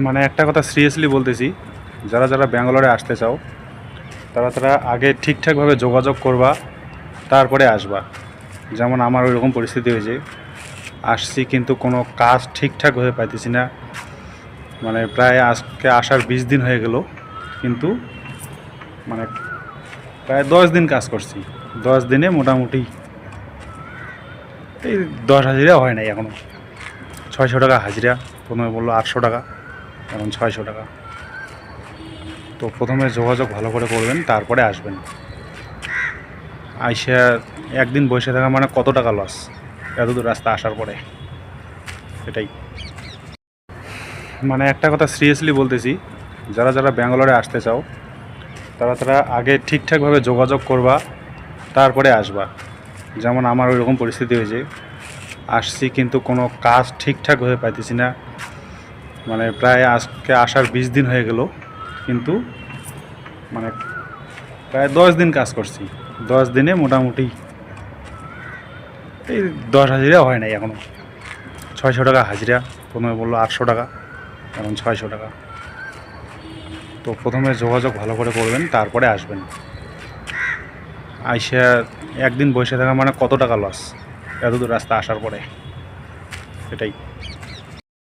মানে একটা কথা সিরিয়াসলি বলতেছি, যারা যারা ব্যাঙ্গালোরে আসতে চাও তারা আগে ঠিকঠাকভাবে যোগাযোগ করবা, তারপরে আসবা। যেমন আমার ওইরকম পরিস্থিতি হয়েছে, আসছি কিন্তু কোনো কাজ ঠিকঠাকভাবে পাইতেছি না। মানে প্রায় আজকে আসার 20 দিন হয়ে গেল, কিন্তু মানে প্রায় 10 দিন কাজ করছি। 10 দিনে মোটামুটি এই 10 হাজিরা হয় নাই এখনও। 600 টাকা হাজিরা, প্রথমে বললো 800 টাকা, এখন 600 টাকা। তো প্রথমে যোগাযোগ ভালো করে করবেন, তারপরে আসবেন। আইসা একদিন বসে থাকা মানে কত টাকা লস এত দূর রাস্তা আসার পরে, এটাই। মানে একটা কথা সিরিয়াসলি বলতেছি, যারা যারা ব্যাঙ্গালোরে আসতে চাও তারা আগে ঠিকঠাকভাবে যোগাযোগ করবা, তারপরে আসবা। যেমন আমার ওইরকম পরিস্থিতি হয়েছে, আসছি কিন্তু কোনো কাজ ঠিকঠাকভাবে পাইতেছি না। মানে প্রায় আজকে আসার 20 দিন হয়ে গেল, কিন্তু মানে প্রায় 10 দিন কাজ করছি। 10 দিনে মোটামুটি এই 10 হাজিরা হয় নাই এখনও। 600 টাকা হাজিরা, প্রথমে বললো 800 টাকা, এখন 600 টাকা। তো প্রথমে যোগাযোগ ভালো করে করবেন, তারপরে আসবেন। আইসা একদিন বসে থাকা মানে কত টাকা লস এত দূর রাস্তা আসার পরে, এটাই।